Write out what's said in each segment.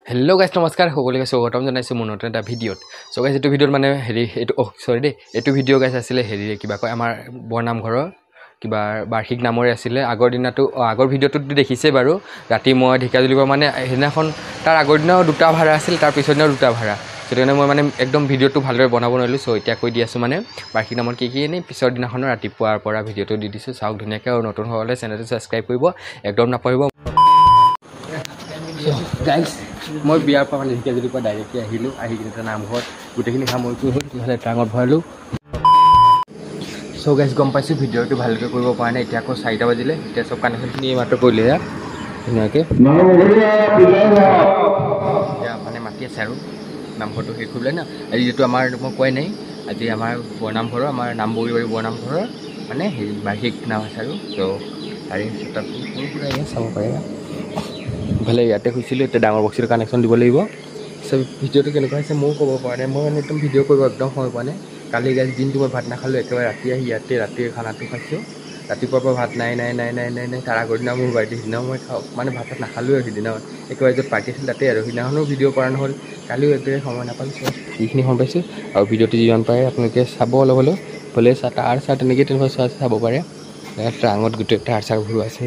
Hello guys नमस्कार সকলোকে স্বাগতম জনাইছো মোৰ নতুন এটা ভিডিঅ'ত সো গাইস এইটো ভিডিঅ'ত মানে হেৰি এইটো সৰি দে এইটো ভিডিঅ' গাইস আছিল হেৰি কিবা কয় আমাৰ বৰনাম ঘৰৰ কিবা বাৰ্ষিক নামৰে আছিল আগৰ দিনাটো আগৰ ভিডিঅ'টোত দেখিছে বাৰু ৰাতি মই ঢেকাজুলিৰ মানে হেনাখন তাৰ আগৰ দিনাও দুটা ভাড়া আছিল তাৰ পিছৰ দিনাও দুটা ভাড়া সেটোনে মই মানে একদম ভিডিঅ'টো ভালদৰে বনাব নোৱাৰিলো সো এতিয়া কৈ দি আছো মানে বাৰ্ষিক নামৰ কি এনে পিছৰ দিনাখনৰ ৰাতিপুৱাৰ পৰা ভিডিঅ'টো দি দিছো চাওক ধুনীয়াকৈ আৰু নতুন হ'লে চেনেলটো সাবস্ক্ৰাইব কৰিব একদম নাপাহৰিব গাইস মই বিয়াৰ পৰা মানে ঢেকাজুলিৰ পৰা ডাইৰেক্টলি আহিলোঁ আহি কিনে নামঘৰত গোটেইখিনি সামৰি কৰি হ'ল ইফালে টাঙত ভৰালোঁ চ' গাইছ গম পাইছোঁ ভিডিঅ'টো ভালকৈ কৰিব পৰা নাই এতিয়া আকৌ 4টা বাজিলে এতিয়া চব কানেকশ্যনখিনি মাত্ৰ কৰিলে ধুনীয়াকৈ এতিয়া মানে মাতি আছে আৰু নামঘৰটো শেষ কৰিবলৈ না আজি যিটো আমাৰ মই কোৱাই নাই আজি আমাৰ বৰনামঘৰৰ আমাৰ নামবগীবাৰী বৰনামঘৰৰ মানে হেৰি বাৰ্ষিক নাম আছে আৰু চ' তাৰে তাত চাব পাৰে ভালে ইয়াতে শুইছিলোঁ এতিয়া ডাঙৰ বক্সিৰ কানেকশ্যন দিব লাগিব সব ভিডিঅ'টো কেনেকুৱা হৈছে ময়ো ক'ব পৰা নাই মই মানে একদম ভিডিঅ' কৰিব একদম সময় পোৱা নাই কালি গাইজ দিনটো মই ভাত নাখালোঁ একেবাৰে ৰাতি আহি ইয়াতে ৰাতিৰ খানাটো খাইছোঁ ৰাতিপুৱাৰ পৰা ভাত নাই তাৰ আগৰ দিনা মোৰ বাৰ্থডে সিদিনাও মই খাওঁ মানে ভাত নাখালোঁ আৰু সিদিনা একেবাৰে য'ত পাৰ্টি আছিল তাতে আৰু সিদিনাখনো ভিডিঅ' কৰা নহ'ল কালিও একেবাৰে সময় নাপালোঁ যিখিনি সময় পাইছোঁ আৰু ভিডিঅ'টো যিমান পাৰে আপোনালোকে চাব অলপ হ'লেও বোলে তাৰ তেনেকৈ তেনেকুৱা চোৱা চাব পাৰে টাঙত গোটেই তাৰ ভৰোৱা আছে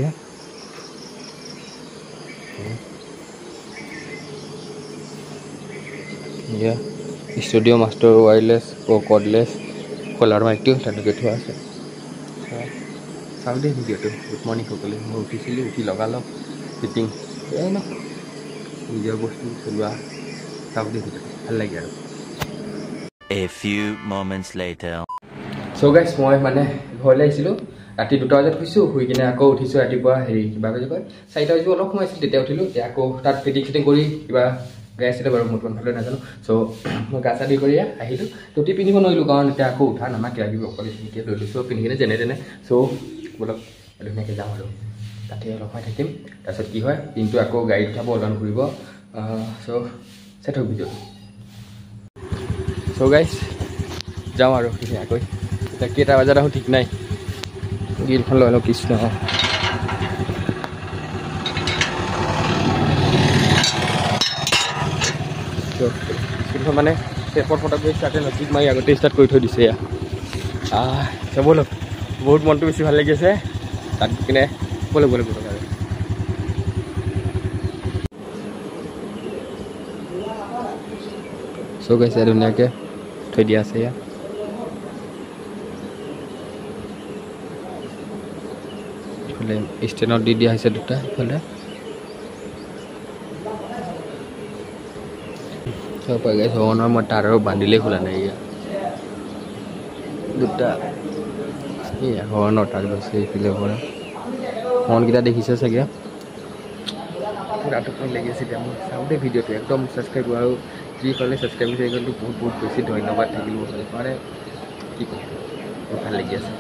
ষ্টুডিঅ' মাষ্টাৰ ৱায়াৰলেছ কৰ্ডলেছ কলাৰ মাইকটো তেনেকৈ থোৱা আছে চাওক দেই ভিডিঅ'টো গুড মৰ্ণিং সকলোৱে মই উঠিছিলোঁ উঠি লগালগ ফিটিং এই ন নিজৰ বস্তু চলোৱা চাওক দেই ভিডিঅ'টো ভাল লাগে আৰু A few moments later. So guys মই মানে ঘৰলৈ আহিছিলোঁ ৰাতি 2টা বজাত শুইছোঁ শুই কিনে আকৌ উঠিছোঁ ৰাতিপুৱা হেৰি কিবা কয় 4টা বাজিব অলপ সময় আছিল তেতিয়া উঠিলোঁ এতিয়া আকৌ তাত ফিটিং কৰি কিবা গাই আছিলে বাৰু মোৰ ভালদৰে নাজানো চ' মই গা চা দি কৰি আহিলোঁ টুপি পিন্ধিব নোৱাৰিলোঁ কাৰণ এতিয়া আকৌ উঠা নামাক লাগিব অকলে এনেকৈ লৈ লৈছোঁ পিন্ধি কিনে যেনে তেনে চ' বলক ধুনীয়াকৈ যাওঁ আৰু তাতে অলপ সময় থাকিম তাৰপিছত কি হয় দিনটো আকৌ গাড়ীত উঠাব অলন ঘূৰিব চ' চেট হওক ভিডিঅ'টো চ' গাইছ যাওঁ আৰু ধুনীয়াকৈ এতিয়া কেইটা বজাত আহোঁ ঠিক নাই গিলখন লৈ লওঁ কৃষ্ণ স্কুলখন মানে শেষৰ ফটোত ষ্টাৰ্টে নচিক মাৰি আগতে ষ্টাৰ্ট কৰি থৈ দিছে ব'লক বহুত মনটো বেছি ভাল লাগি আছে তাত কিনে ব'লক আৰু চ' গৈছে ধুনীয়াকৈ থৈ দিয়া আছে ইফালে ষ্টেণ্ডত দি দিয়া হৈছে দুটা ইফালে হৰণৰ মই তাৰ আৰু বান্ধিলেই খোলা নাই দুটা হৰণৰ তাৰ গৈছে এইফালে পৰা হৰ্ণকেইটা দেখিছে চাগে ৰাতিপুৱা লাগি আছে এতিয়া মই চাওঁতে ভিডিঅ'টো একদম ছাবস্ক্ৰাইব কৰোঁ আৰু যিসকলে ছাবস্ক্ৰাইব কৰিছে সেইকাৰণে বহুত বেছি ধন্যবাদ থাকিব মানে কি ক'ম বহুত ভাল লাগি আছে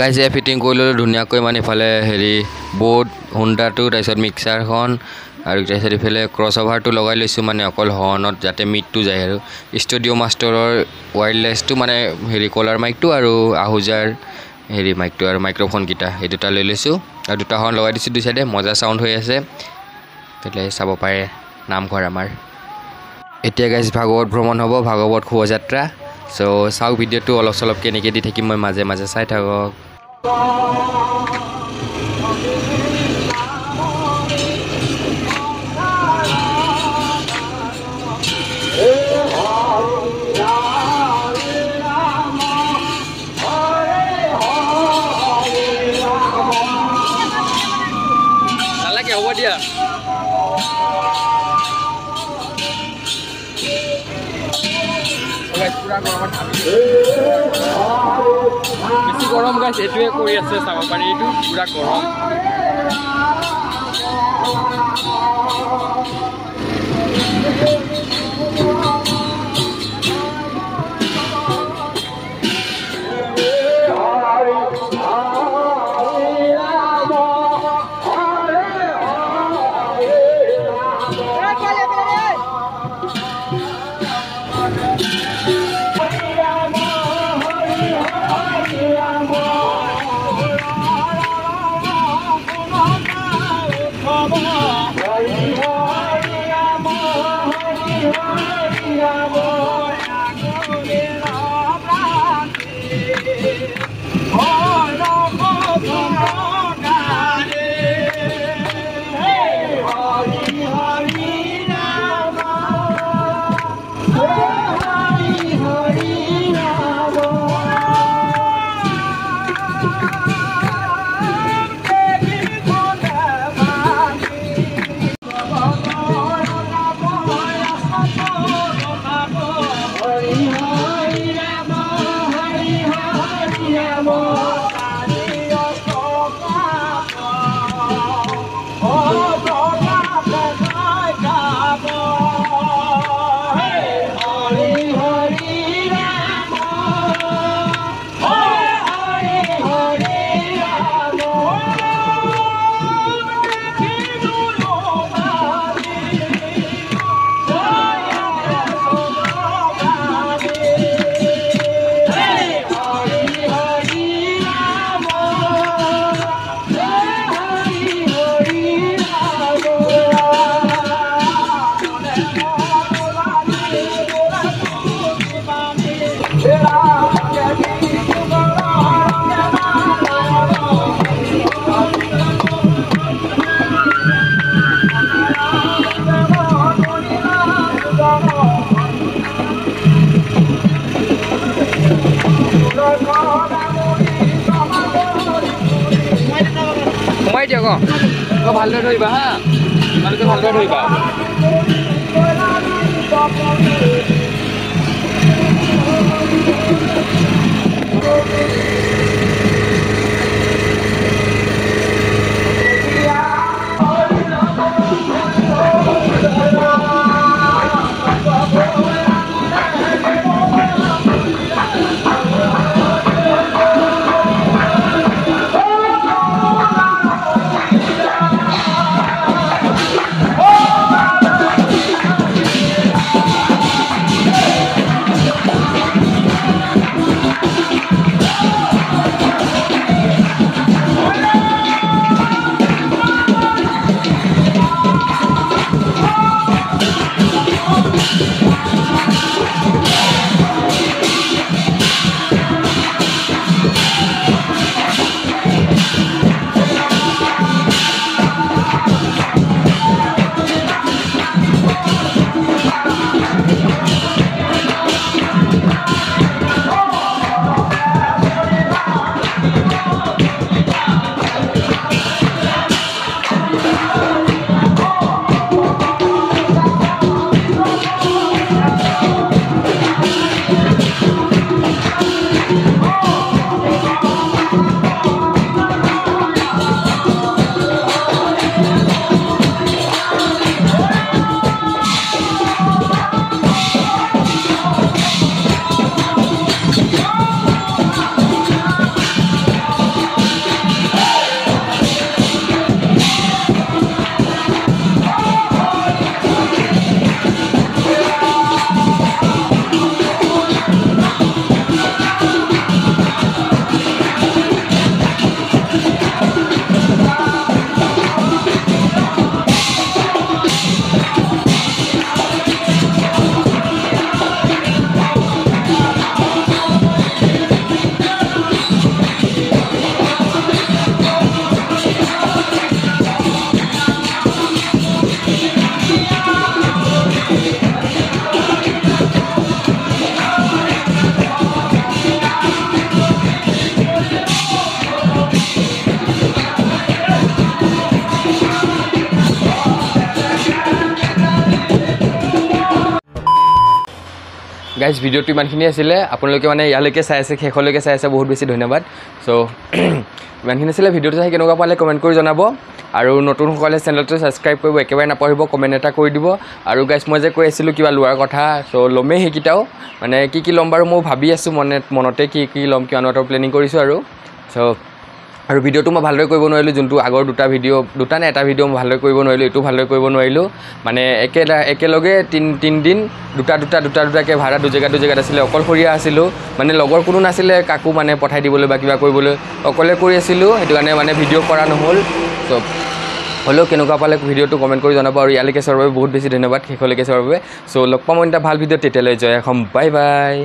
গাইজ এয়া ফিটিং কৰি ল'লোঁ ধুনীয়াকৈ মানে ইফালে হেৰি বৰ্ড হুণ্ডাটো তাৰপিছত মিক্সাৰখন আৰু তাৰপিছত ইফালে ক্ৰছ অভাৰটো লগাই লৈছোঁ মানে অকল হৰ্ণত যাতে মিটটো যায় আৰু ষ্টুডিঅ' মাষ্টাৰৰ ৱায়াৰলেছটো মানে হেৰি কলাৰ মাইকটো আৰু আহুজাৰ হেৰি মাইকটো আৰু মাইক্ৰফোনকেইটা এই দুটা লৈ লৈছোঁ আৰু দুটা হৰ্ণ লগাই দিছোঁ দুই চাইডে মজা চাউণ্ড হৈ আছে তাতে চাব পাৰে নামঘৰ আমাৰ এতিয়া গাইজ ভাগৱত ভ্ৰমণ হ'ব ভাগৱত শোভাযাত্ৰা চ' চাওক ভিডিঅ'টো অলপ চলপ কেনেকৈ দি থাকিম মই মাজে মাজে চাই থাকক নালাগে হ'ব দিয়া বেছি গৰম গাইছে এইটোৱে কৰি আছে চাব পাৰি এইটো পুৰা গৰম সোমাই দিয়ক ভালদৰে ধৰিবা হা তোমালোকে ভালদৰে ধৰিবা গাইজ ভিডিঅ'টো ইমানখিনি আছিলে আপোনালোকে মানে ইয়ালৈকে চাই আছে শেষলৈকে চাই আছে বহুত বেছি ধন্যবাদ চ' ইমানখিনি আছিলে ভিডিঅ'টো চাই কেনেকুৱা পালে কমেণ্ট কৰি জনাব আৰু নতুনসকলে চেনেলটো ছাবস্ক্ৰাইব কৰিব একেবাৰে নাপাহৰিব কমেণ্ট এটা কৰি দিব আৰু গাইজ মই যে কৈ আছিলোঁ কিবা লোৱাৰ কথা চ' ল'মেই সেইকেইটাও মানে কি ল'ম বাৰু মই ভাবি আছোঁ মনতে কি ল'ম কিমানটো প্লেনিং কৰিছোঁ আৰু চ' আৰু ভিডিঅ'টো মই ভালদৰে কৰিব নোৱাৰিলোঁ, যোনটো আগৰ এটা ভিডিঅ' মই ভালদৰে কৰিব নোৱাৰিলোঁ, এইটো ভালদৰে কৰিব নোৱাৰিলোঁ। মানে একেলগে তিনিদিন দুটাকৈ ভাড়া দুজেগাত আছিলে, অকলশৰীয়া আছিলোঁ, মানে লগৰ কোনো নাছিলে কাকো মানে পঠাই দিবলৈ বা কিবা কৰিবলৈ, অকলে কৰি আছিলোঁ, সেইটো কাৰণে মানে ভিডিঅ' কৰা নহ'ল। চ' হ'লেও কেনেকুৱা পালে ভিডিঅ'টো কমেণ্ট কৰি জনাব, আৰু ইয়ালৈকে চোৱাৰ বাবে বহুত বেছি ধন্যবাদ, শেষলৈকে চোৱাৰ বাবে। চ' লগ পাম এটা ভাল ভিডিঅ'ত, তেতিয়ালৈ জয় অসম, বাই বাই।